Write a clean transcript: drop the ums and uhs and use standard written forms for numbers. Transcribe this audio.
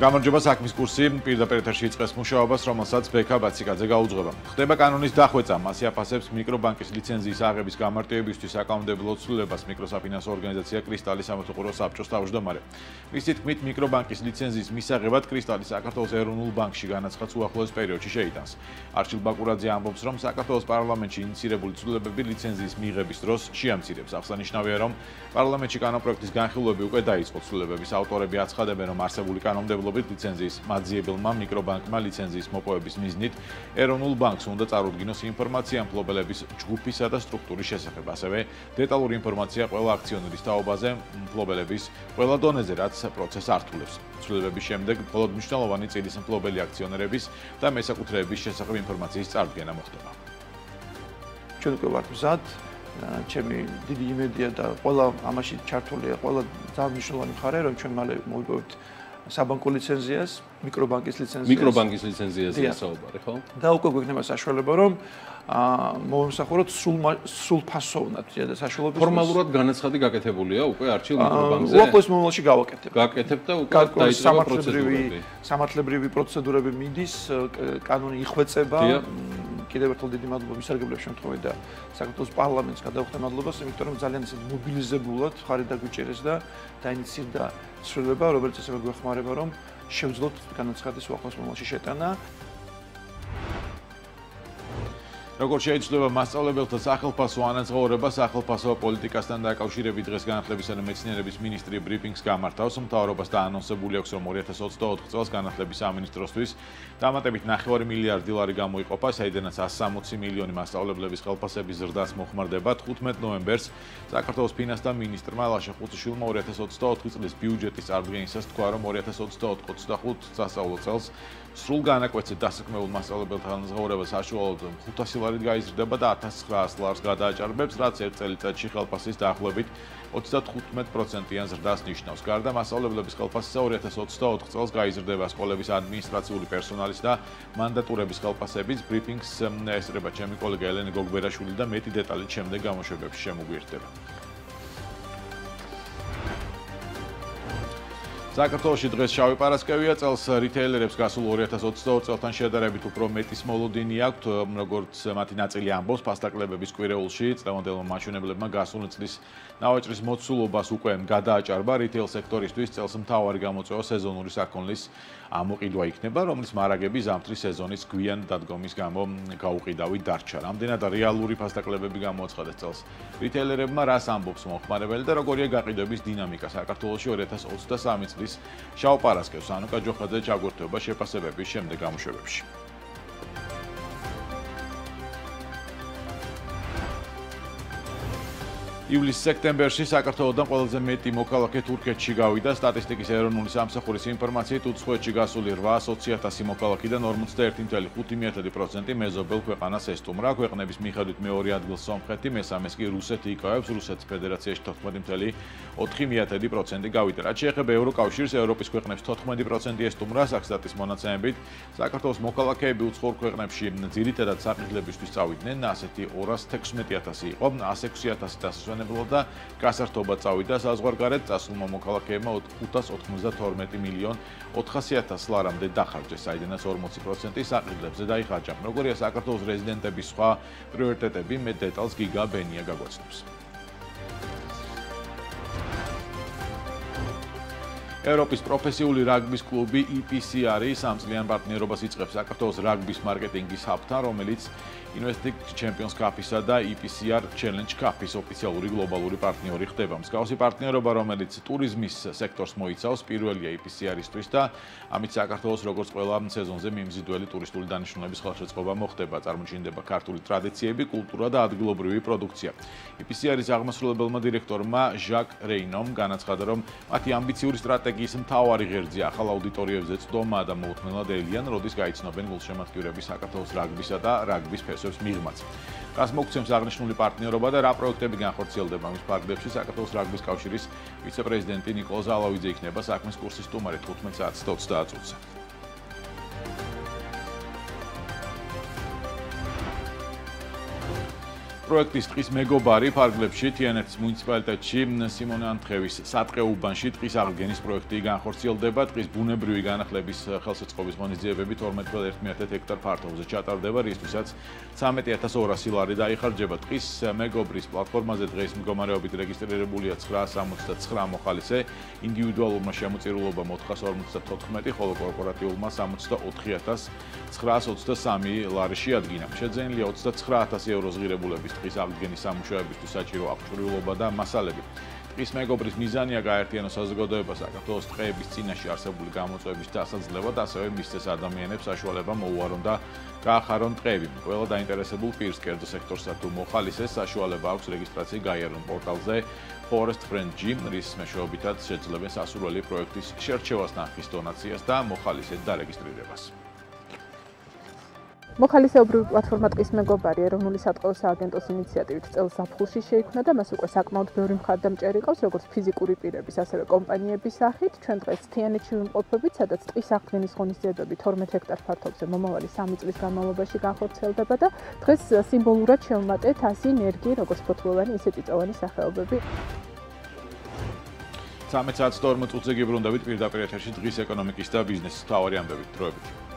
გამარჯობა საქმის კურსი პირდაპირ ეთერში იწყებს მუშაობას, რომელსაც ბექა ბაციკაძე გაუძღვება. ხდება კანონის დახვეწა, მასი აფასებს მიკრობანკის ლიცენზიის აღების გამარტივებისთვის საკანონმდებლო ცვლილებას მიკროსაფინანსო ორგანიზაცია კრისტალის სამეთუყურო საბჭოს თავმჯდომარე. მისი თქმით, მიკრობანკის ლიცენზიის მისაღებად კრისტალი საქართველოს ეროვნულ ბანკში განაცხადს უახლოეს პერიოდში შეიტანს. არჩილ ბაკურაძე ამბობს, რომ საქართველოს პარლამენტში ინიციირებული ცვლილებები ლიცენზიის მიღების დროს შეამცირებს. აღსანიშნავია, რომ პარლამენტში კანონპროექტის განხილვები უკვე დაიწყო. ცვლილებების ავტორები აცხადებენ, რომ არსებული კანონმდებლობით ლიცენზიის მაძიებელმა მიკრობანკმა ლიცენზიის მოპოვების მიზნით ეროვნულ ბანკს უნდა წარუდგინოს ინფორმაცია მფლობელების ჯგუფისა და სტრუქტურის შესახებ. ასევე დეტალური ინფორმაცია ყველა აქციონერის თაობაზე, მფლობელების ყველა დონეზე, რაც პროცესს ართულებს. ცვლილებების შემდეგ მხოლოდ მნიშვნელოვანი წილის მფლობელი აქციონერების და მესაკუთრეების შესახებ ინფორმაციის წარდგენა მოხდება. ჩვენ უკვე ვართ მზად, ჩემი დიდი იმედია და ყველა ამაში ჩართულია, ყველა ძალიან მნიშვნელოვანი მხარე, რომ ჩვენ მალე მოვიპოვებთ საბანკო ლიცენზიას, მიკრობანკის ლიცენზიაზე საუბარი, ხო? და უკვე გვექნება საშუალება, რომ მოვიმსახუროთ სრულფასოვნად და საშუალებით ფორმალურად განაცხადი გაკეთებულია უკვე არჩილ მიკრობანკზე. უახლოეს მომავალში გავაკეთებ. გაკეთებ და უკვე დაიწყება პროცედურები. სამართლებრივი პროცედურები მიდის, კანონი იხვეწება. კიდევ ერთხელ დიდი მადლობა მისარგებლებს შემთხვევით და საქართველოს პარლამენტს გადავხდე მადლობას, იმიტომ რომ ძალიან ისეთ მობილიზებულად ხარი დაგვიჭერეს და დაინიციირდა ცვლილება, რომელიც ასევე გვეხმარება, რომ შევძლოთ განაცხადის უახლოეს მომავალში შეტანა. როგორც შეიძლება მასწავლებელთა სახელმწიფო ანაზღაურება სახელმწიფო პოლიტიკასთან დაკავშირებით დღეს განათლებისა და მეცნიერების მინისტრი ბრიფინგს გამართავს. მთავრობას დაანონსებული აქვს, რომ 2024 წელს განათლების სამინისტროსთვის დამატებით 9 მილიარდი ლარი გამოიყოფა, საიდანაც 160 მილიონი მასწავლებლების ხელფასების ზრდას მოხმარდება. 15 ნოემბერს საქართველოს ფინანსთა მინისტრმა ლაშა ხუციშვილმა 2024 წლის ბიუჯეტის წარდგენისას თქვა, რომ 2024-25 სასწავლო წელს სრულ განაკვეთზე დასაქმებულ მასწავლებელთა ანაზღაურება საშუალოდ 500 ლარით გაიზრდება და 1900 ლარს გადააჭარბებს, რაც ერთ წელიწადში ხელფასის დაახლოებით 35%-იან ზრდას ნიშნავს. გარდა მასწავლებლების ხელფასისა 2024 წელს გაიზრდება სკოლების ადმინისტრაციული პერსონალის და მანდატურების ხელფასებიც. ბრიფინგს ესწრება ჩემი კოლეგა ელენე გოგბერაშვილი და მეტი დეტალით შემდეგ გამოშვებებში შემოგვიერთდება. საქართველოში დღეს შავი პარასკევია, წელს რიტეილერებს გასულ 2022 წელთან შედარებით უფრო მეტის მოლოდინი აქვთ, როგორც მათი ნაწილი ამბობს, ფასდაკლებების კვირეულში წლევანდელმა მაჩვენებლებმა გასული წლის ნავაჭრის მოცულობას უკვე გადააჭარბა. რიტეილ სექტორისთვის წელს მთავარი გამოწვევა სეზონური საქონლის ამოყიდვა იქნება, რომლის მარაგები ზამთრის სეზონის გვიან დადგომის გამო გაუყიდავი დარჩა. რამდენად რეალური ფასდაკლებები გამოაცხადეს წელს რიტეილერებმა, რას ამბობს მომხმარებელი და როგორია გაყიდვების დინამიკა საქართველოში 2023 წლის შავ პარასკევს. ანუკა ჯოხაძე ჩაგვერთვება შეფასებების შემდეგ გამოშვებებში. ივლիս-სექტემბერში საქართველოდან ყველაზე მეტი მოქალაქე თურქეთში გავიდა. სტატისტიკის ეროვნული სამსახურის ინფორმაციით, უცხოეთში გასული 800,000 მოქალაქიდან 51.5% მეზობელ ქვეყანას ესტუმრა. ქვეყნების მიხედვით მეორე ადგილს სომხეთი, მესამეს კი რუსეთი იკავებს. რუსეთის ფედერაციაში 14.4% გავიდა. რაც შეეხება ევროკავშირს, ევროპის ქვეყნებს 14% ესტუმრა. საქსტატის მონაცემებით, საქართველოს მოქალაქეები უცხოურ ქვეყნებში ძირითადად საყიდლებისთვის წავიდნენ. ასეთი 216,000 იყო, 106,000 დასასვენებლად და გასართობად წავიდა. საზღვარგარეთ წასულმა მოქალაქეებმა 592 მილიონ 400,000 ლარამდე დახარჯეს, საიდანაც 40% საყიდლებზე დაიხარჯა. როგორია საქართველოს რეზიდენტების სხვა პრიორიტეტები, მეტ დეტალს გიგა ბენია გაგვაცნობს. ევროპის პროფესიული რაგბის კლუბი EPCR-ი სამწლიან პარტნიორობას იწყებს საქართველოს რაგბის მარკეტინგის ჰაბთან, რომელიც Investing Champions Cup-ისა და EPCR Challenge Cup-ის ოფიციალური გლობალური პარტნიორი ხდება. მსგავსი პარტნიორობა, რომელიც ტურიზმის სექტორს მოიცავს, პირველია EPCR-ისთვის და ამით საქართველოს როგორც ყველა სეზონზე მიმზიდველი ტურისტული დანიშნულების ხელშეწყობა მოხდება. წარმოჩინდება ქართული ტრადიციები, კულტურა და ადგილობრივი პროდუქცია. EPCR-ის აღმასრულებელმა დირექტორმა ჟაკ რეინომ განაცხადა, რომ მათი ამბიციური სტრატეგიის მთავარი ღერძი ახალ აუდიტორიებზე წვდომა და მოუთმენლად ელიან, როდის გაიცნობენ გულშემატკივრები საქართველოს რაგბისა და რაგბის ფესვებს მიღმაც. რას მოგცემს აღნიშნული პარტნიორობა და რა პროექტები განხორციელდება მის ფარგლებში, საქართველოს რაგბის კავშირის ვიცე-პრეზიდენტი ნიკოლოზ ალავიძე იქნება საქმის კურსის სტუმარი 15 საათს და 30 წუთზე. პროექტის ტყის მეგობარი ფარგლებში თიანეთის მუნიციპალიტეტში სიმონე ანთხევის სატყე უბანში ტყის აღდგენის პროექტი განხორციელდება. ტყის ბუნებრივი განახლების ხელშეწყობის ღონისძიებები 12.1 ჰექტარ ფართობზე ჩატარდება, რისთვისაც 13.200 ლარი დაიხარჯება. ტყის მეგობრის პლატფორმაზე დღეს მდგომარეობით რეგისტრირებულია 969 მოხალისე, ინდივიდუალურმა შემოწირულობამ 454, ხოლო კორპორატიულმა 64,923 ლარი შეადგინა. შეძენილია 29,000 ევროს ღირებულების ტყის აღდგენის სამუშაოებისთვის საჭირო აღჭურვილობა და მასალები. ტყის მეგობრის მიზანია გაერთიანოს საზოგადოება საქართველოს ტყეების წინაშე არსებული გამოწვევების დასაძლევად, ასევე მისცეს ადამიანებს საშუალება მოუარონ და გაახარონ ტყეები. ყველა დაინტერესებულ პირს, კერძო სექტორსა თუ მოხალისეს საშუალება აქვს რეგისტრაცია გაიარონ პორტალზე Forest Friend Gym, რის მეშვეობითაც შეძლებენ სასურველი პროექტის შერჩევას, ნახვის დონაციას და მოხალისედ დარეგისტრირებას. მოხალისეობრივი პლატფორმა ტყის მეგობარი ეროვნული სატყეო სააგენტოს ინიციატივით წელს ზაფხულში შეიქმნა და მას უკვე საკმაოდ ბევრი მხარდამჭერი ყავს, როგორც ფიზიკური პირების, ასევე კომპანიების სახით. ჩვენ დღეს თიანეთში ვიმყოფებით, სადაც ტყის აღდგენის ღონისძიებები 12 ჰექტარ ფართობზე მომავალი 3 წლის განმავლობაში განხორციელდება და დღეს სიმბოლურად შევმატეთ 100 ენერგი, როგორც ფოთლოვანი, ისე წიწვოვანი სახეობები. 13:42 წუთზე გიბრუნდებით პირდაპირ ეთერში დღის ეკონომიკის და ბიზნესის მთავარი ამბებით. დროებით.